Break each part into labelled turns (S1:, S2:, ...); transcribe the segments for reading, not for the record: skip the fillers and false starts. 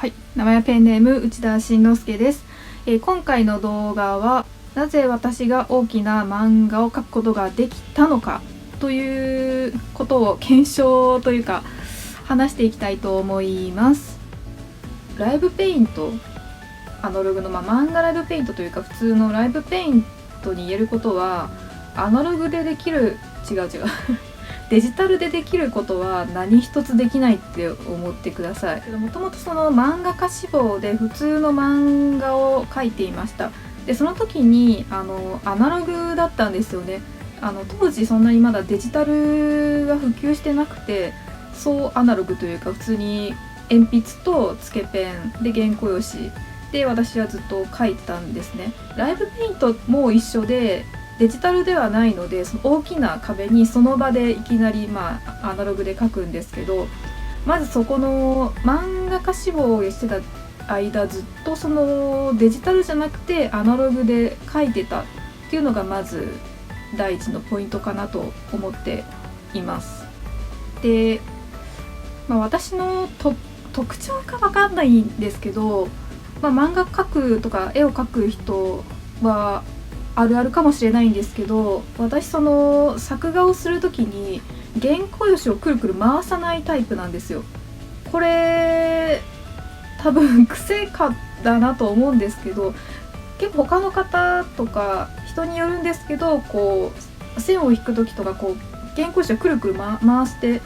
S1: はい、名前はペンネーム内田慎之介です。今回の動画はなぜ私が大きな漫画を描くことができたのかということを検証というか話していきたいと思います。ライブペイント、アナログの、漫画ライブペイントというか普通のライブペイントに言えることは、アナログでできるデジタルでできることは何一つできないって思ってください。もともとその漫画家志望で普通の漫画を描いていました。でその時にアナログだったんですよね。当時そんなにまだデジタルが普及してなくて、そうアナログというか普通に鉛筆とつけペンで原稿用紙で私はずっと描いてたんですね。ライブペイントも一緒でデジタルではないので、その大きな壁にその場でいきなりアナログで描くんですけど、まずそこの漫画家志望をしてた間ずっとそのデジタルじゃなくてアナログで描いてたっていうのがまず第一のポイントかなと思っています。で、私の特徴か分かんないんですけど、漫画描くとか絵を描く人はあるあるかもしれないんですけど、私その作画をする時に原稿用紙をくるくる回さないタイプなんですよ。これ多分癖かだなと思うんですけど、結構他の方とか人によるんですけど、こう線を引く時とかこう原稿用紙をくるくる回して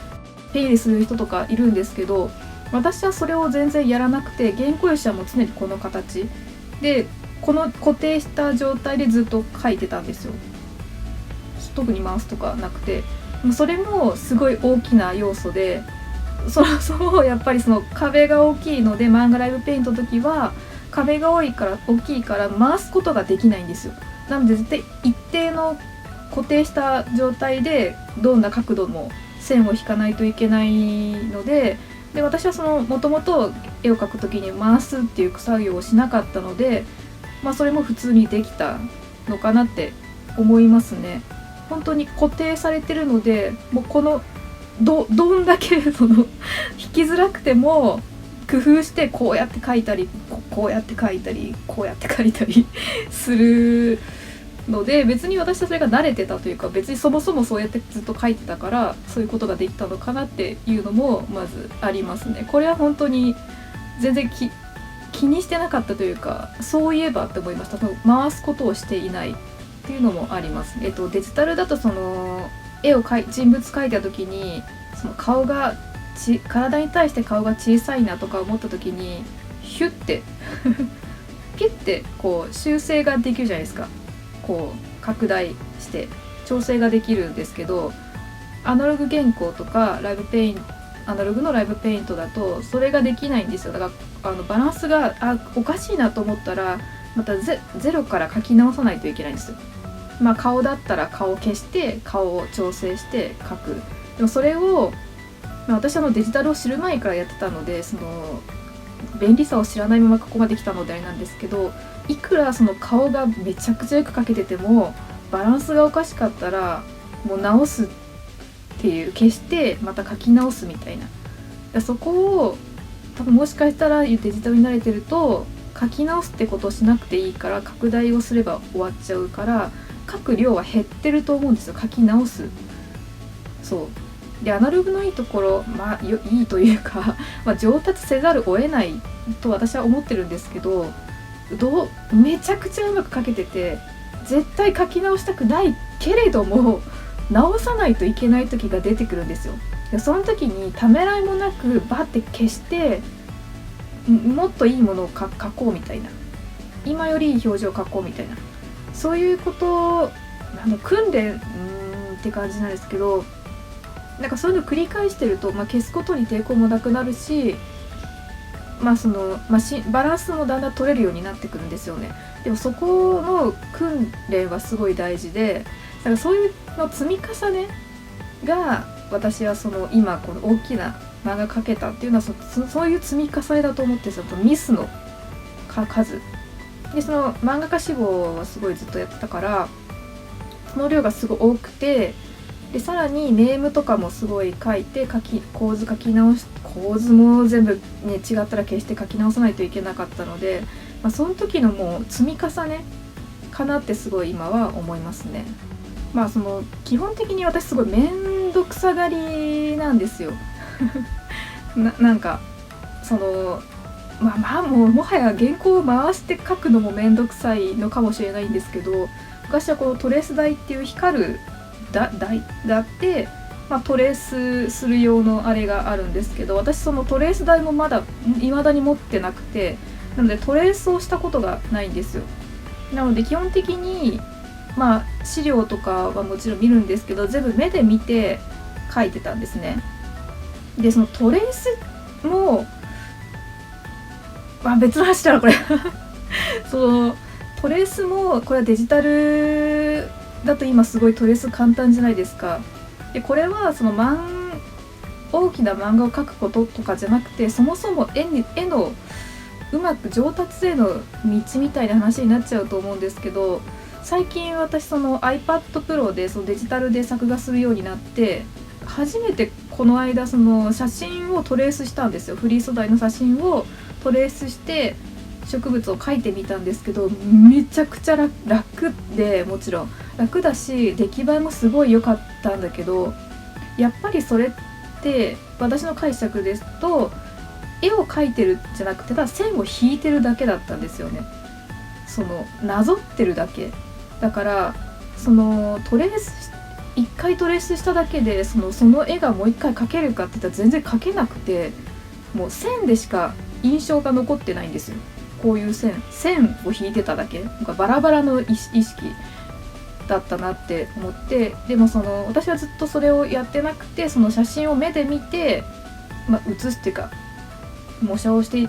S1: 手入れする人とかいるんですけど、私はそれを全然やらなくて、原稿用紙はもう常にこの形でこの固定した状態でずっと描いてたんですよ。特に回すとかなくて、それもすごい大きな要素で、そもそもやっぱりその壁が大きいので、漫画ライブペイントの時は壁が大きいから回すことができないんですよ。なので絶対一定の固定した状態でどんな角度も線を引かないといけないので、私はそのもともと絵を描く時に回すっていう作業をしなかったので、それも普通にできたのかなって思いますね。本当に固定されてるので、もうこのどんだけその引きづらくても工夫してこうやって描いたりこうやって描いたりこうやって描いたりするので、別に私はそれが慣れてたというか、別にそもそもそうやってずっと描いてたからそういうことができたのかなっていうのもまずありますね。これは本当に全然気にしてなかったというか、そういえばって思いました。回すことをしていないっていうのもあります。デジタルだとその人物描いた時にその体に対して顔が小さいなとか思った時にヒュッてピュッてこう修正ができるじゃないですか。こう拡大して調整ができるんですけど、アナログ原稿とかアナログのライブペイントだとそれができないんですよ。だからバランスがおかしいなと思ったらまたゼロから書き直さないといけないんですよ。顔だったら顔を消して顔を調整して書く。でもそれを、私はデジタルを知る前からやってたので、その便利さを知らないままここまで来たのであれなんですけど、いくらその顔がめちゃくちゃよく描けててもバランスがおかしかったらもう直すっていう、消してまた書き直すみたいな。そこを多分もしかしたらデジタルに慣れてると書き直すってことをしなくていいから拡大をすれば終わっちゃうから、書く量は減ってると思うんですよ。書き直す。そうでアナログのいいところ、いいというか上達せざるを得ないと私は思ってるんですけど、めちゃくちゃうまく書けてて絶対書き直したくないけれども直さないといけない時が出てくるんですよ。でその時にためらいもなくバッて消してもっといいものを書こうみたいな、今よりいい表情を書こうみたいな、そういうこと訓練って感じなんですけど、そういうのを繰り返してると、消すことに抵抗もなくなるし、バランスもだんだん取れるようになってくるんですよね。でもそこの訓練はすごい大事で、だからそういうの積み重ねが私はその今この大きな漫画描けたっていうのはそういう積み重ねだと思ってるんですよ。ミスの数で、その漫画家志望はすごいずっとやってたから、その量がすごい多くて、でさらにネームとかもすごい書いて構図書き直し、構図も全部、ね、違ったら決して書き直さないといけなかったので、その時のもう積み重ねかなってすごい今は思いますね。その基本的に私すごい面倒くさがりなんですよなんかそのもはや原稿を回して書くのも面倒くさいのかもしれないんですけど、昔はこのトレース台っていう光る台があって、トレースする用のあれがあるんですけど、私そのトレース台もまだ未だに持ってなくて、なのでトレースをしたことがないんですよ。なので基本的に資料とかはもちろん見るんですけど、全部目で見て書いてたんですね。でそのトレースも別の話だなこれそのトレースもこれはデジタルだと今すごいトレース簡単じゃないですか。でこれはその大きな漫画を描くこととかじゃなくて、そもそも絵のうまく上達への道みたいな話になっちゃうと思うんですけど、最近私その iPad Pro でそのデジタルで作画するようになって、初めてこの間その写真をトレースしたんですよ。フリー素材の写真をトレースして植物を描いてみたんですけど、めちゃくちゃ楽で、もちろん楽だし出来栄えもすごい良かったんだけど、やっぱりそれって私の解釈ですと絵を描いてるじゃなくて、ただ線を引いてるだけだったんですよね。そのなぞってるだけだから、その一回トレースしただけでその絵がもう一回描けるかって言ったら全然描けなくて、もう線でしか印象が残ってないんですよ。こういう線を引いてただけ、バラバラの意識だったなって思って、でも私はずっとそれをやってなくて、その写真を目で見て、写すっていうか模写をして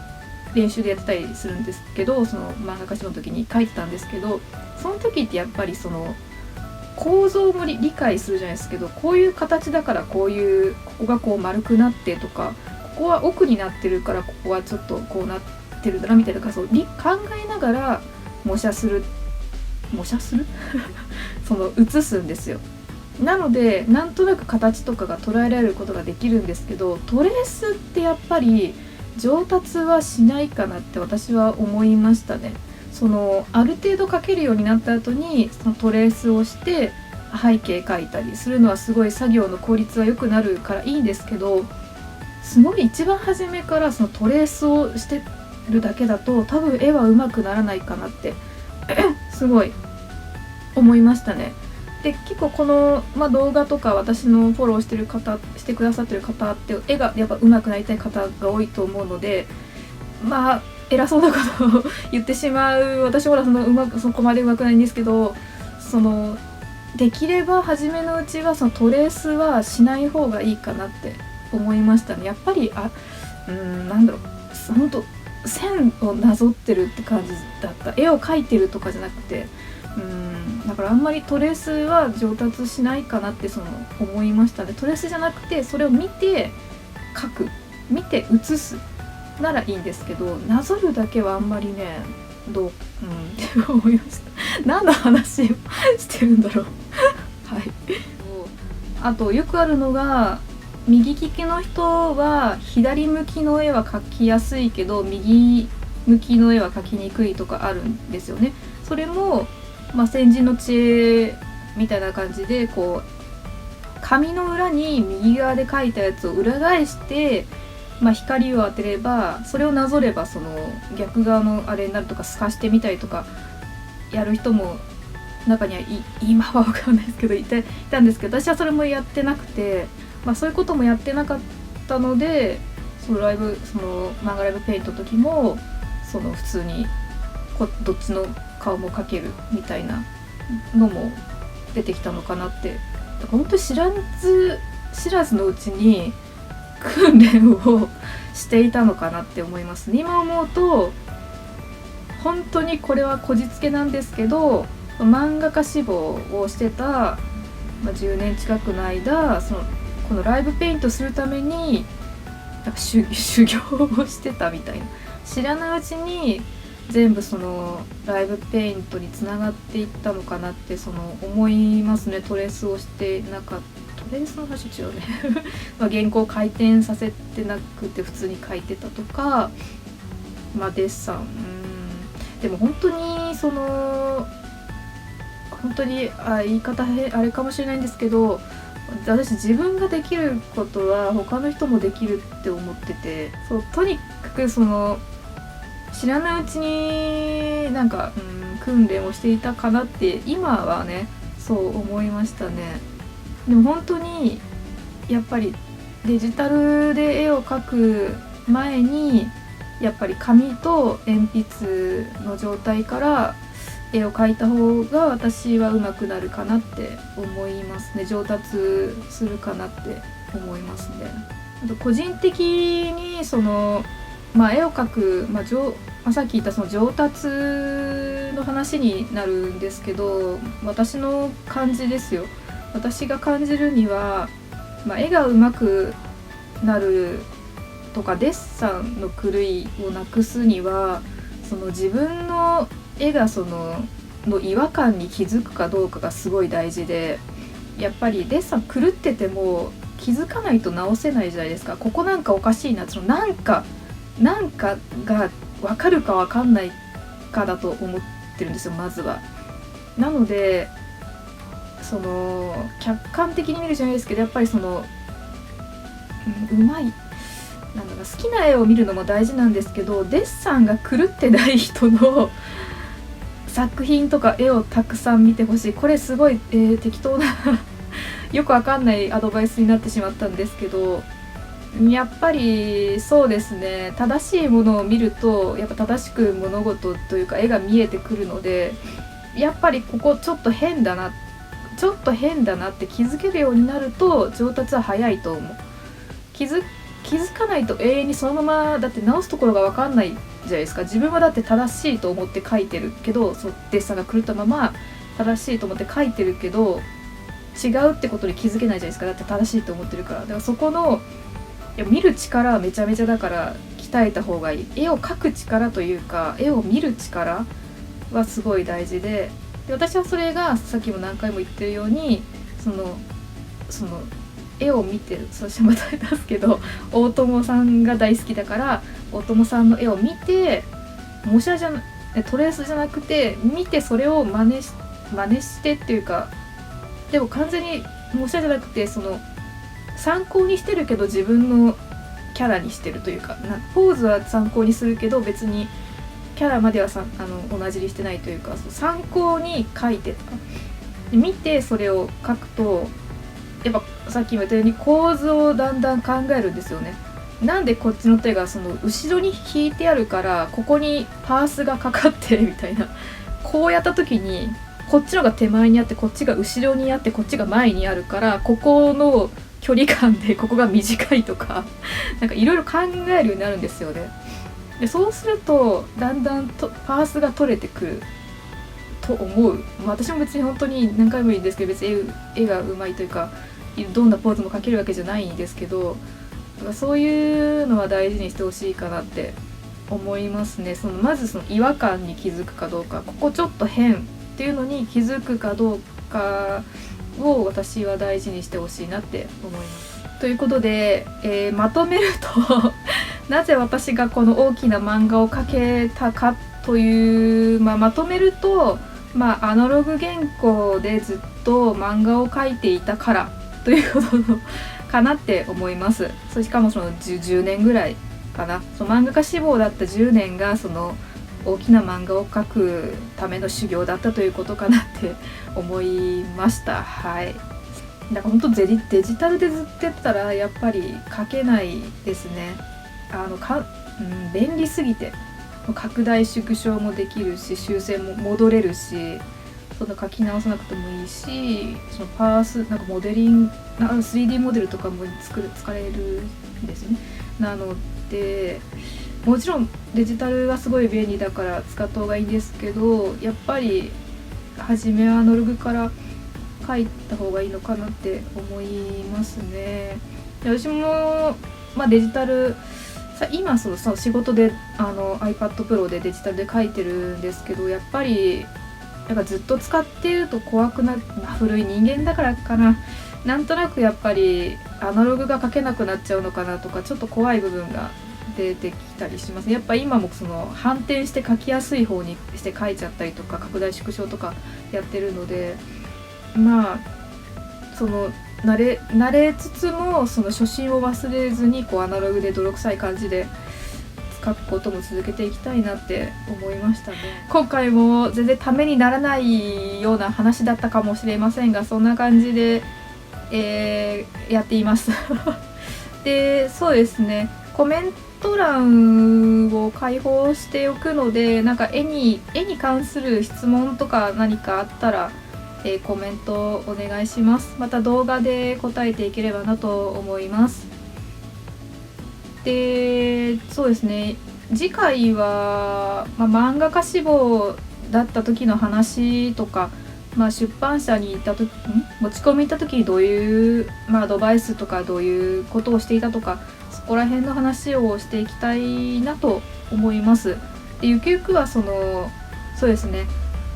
S1: 練習でやってたりするんですけど、その漫画家志望の時に書いてたんですけど、その時ってやっぱりその構造も理解するじゃないですけど、こういう形だからここがこう丸くなってとか、ここは奥になってるからここはちょっとこうなってるんだなみたいな、考えながら模写するその写すんですよ。なのでなんとなく形とかが捉えられることができるんですけど、トレースってやっぱり上達はしないかなって私は思いましたね。ある程度描けるようになった後にそのトレースをして背景描いたりするのはすごい作業の効率は良くなるからいいんですけど、すごい一番初めからそのトレースをしてるだけだと多分絵は上手くならないかなってすごい思いましたね。で結構この、動画とか私のフォローしてくださってる方って絵がやっぱ上手くなりたい方が多いと思うので、偉そうなことを言ってしまう私はそこまで上手くないんですけど、できれば初めのうちはそのトレースはしない方がいいかなって思いましたね。やっぱりなんだろう、本当線をなぞってるって感じだった。絵を描いてるとかじゃなくて、だからあんまりトレースは上達しないかなって思いましたね。トレースじゃなくてそれを見て描く、見て写すならいいんですけど、なぞるだけはあんまりねって思いました。何の話をしてるんだろうはい。あとよくあるのが、右利きの人は左向きの絵は描きやすいけど右向きの絵は描きにくいとかあるんですよね。それも、先人の知恵みたいな感じで、こう紙の裏に右側で描いたやつを裏返して光を当てれば、それをなぞればその逆側のあれになるとか、透かしてみたりとかやる人も中には今は分かんないですけどいたんですけど、私はそれもやってなくて、そういうこともやってなかったので、その漫画ライブペイントの時も普通にどっちの顔も描けるみたいなのも出てきたのかなって。だから本当に知らずのうちに訓練をしていたのかなって思いますね。今思うと本当にこれはこじつけなんですけど、漫画家志望をしてた、10年近くの間このライブペイントするためになんか修行をしてたみたいな、知らないうちに全部ライブペイントにつながっていったのかなって思いますね。トレースをしてなかっれその話違うね原稿回転させてなくて普通に書いてたとか、デッサン、でも本当に本当に言い方あれかもしれないんですけど、私自分ができることは他の人もできるって思ってて、とにかく知らないうちに訓練をしていたかなって今はねそう思いましたね。でも本当にやっぱりデジタルで絵を描く前にやっぱり紙と鉛筆の状態から絵を描いた方が私は上手くなるかなって思いますね。上達するかなって思いますね。あと個人的に絵を描く、さっき言った上達の話になるんですけど、私の感じですよ。私が感じるには、絵が上手くなるとかデッサンの狂いをなくすには自分の絵がの違和感に気づくかどうかがすごい大事で、やっぱりデッサン狂ってても気づかないと直せないじゃないですか。ここなんかおかしいな、なんかが分かるか分かんないかだと思ってるんですよ、まずは。なので客観的に見るじゃないですけど、やっぱりうまい好きな絵を見るのも大事なんですけど、デッサンが狂ってない人の作品とか絵をたくさん見てほしい。これすごい、適当なよくわかんないアドバイスになってしまったんですけど、やっぱりそうですね、正しいものを見るとやっぱ正しく物事というか絵が見えてくるので、やっぱりここちょっと変だなって気づけるようになると上達は早いと思う。気づかないと永遠にそのままだって直すところが分かんないじゃないですか。自分はだって正しいと思って描いてるけど、デッサンが狂ったまま正しいと思って描いてるけど違うってことに気づけないじゃないですか。だって正しいと思ってるから。だからそこの見る力はめちゃめちゃだから鍛えた方がいい。絵を描く力というか絵を見る力はすごい大事で、私はそれがさっきも何回も言ってるように絵を見て、そしてまた出すけど大友さんが大好きだから大友さんの絵を見てトレースじゃなくて見てそれを真似してっていうか、でも完全に模写じゃなくて参考にしてるけど自分のキャラにしてるというか、ポーズは参考にするけど別にキャラまでは同じにしてないというか、参考に描いてた。で見てそれを描くとやっぱさっきも言ったように構図をだんだん考えるんですよね。なんでこっちの手が後ろに引いてあるからここにパースがかかってるみたいな、こうやった時にこっちのが手前にあってこっちが後ろにあってこっちが前にあるから、ここの距離感でここが短いとかいろいろ考えるようになるんですよね。でそうするとだんだんとパースが取れてくると思う。私も別に本当に何回も言うんですけど、別に絵が上手いというかどんなポーズも描けるわけじゃないんですけど、そういうのは大事にしてほしいかなって思いますね。まず違和感に気づくかどうか、ここちょっと変っていうのに気づくかどうかを私は大事にしてほしいなって思います。ということで、まとめるとなぜ私がこの大きな漫画を描けたかという、まとめると、アナログ原稿でずっと漫画を描いていたからということかなって思います。しかも10年ぐらいかな、漫画家志望だった10年が大きな漫画を描くための修行だったということかなって思いました。はい。だから本当デジタルでずっとやってたらやっぱり描けないですね。便利すぎて拡大縮小もできるし修正も戻れるし、書き直さなくてもいいし、パースモデリング3D モデルとかも使えるんですよね。なのでもちろんデジタルはすごい便利だから使った方がいいんですけど、やっぱり初めはアナログから書いた方がいいのかなって思いますね。で私も、デジタル今仕事でiPad Pro でデジタルで書いてるんですけど、やっぱりずっと使ってると怖くなる、古い人間だからかな、なんとなくやっぱりアナログが書けなくなっちゃうのかなとか、ちょっと怖い部分が出てきたりします。やっぱ今もその反転して書きやすい方にして書いちゃったりとか、拡大縮小とかやってるので、まあその慣れつつもその初心を忘れずにこうアナログで泥臭い感じで書くことも続けていきたいなって思いましたね。今回も全然ためにならないような話だったかもしれませんが、そんな感じで、やっていますで、そうですね、コメント欄を開放しておくので、なんか絵に関する質問とか何かあったら、コメントお願いします。また動画で答えていければなと思います。で、そうですね、次回は、漫画家志望だった時の話とか、出版社に行った時持ち込み行った時にどういう、アドバイスとかどういうことをしていたとか、そこら辺の話をしていきたいなと思います。で、ゆくゆくはそうですね、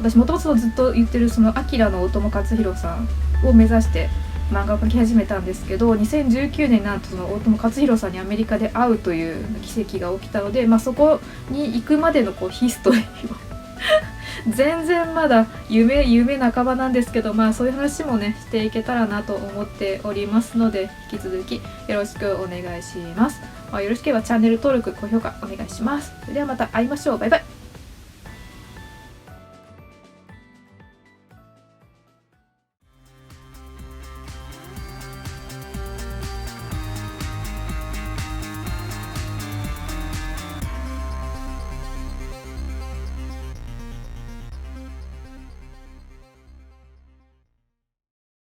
S1: 私もともとずっと言ってるアキラの大友克洋さんを目指して漫画を描き始めたんですけど、2019年なんとその大友克洋さんにアメリカで会うという奇跡が起きたので、そこに行くまでのヒストリーを全然まだ夢半ばなんですけど、そういう話もねしていけたらなと思っておりますので、引き続きよろしくお願いします。よろしければチャンネル登録、高評価お願いします。それではまた会いましょう。バイバイ。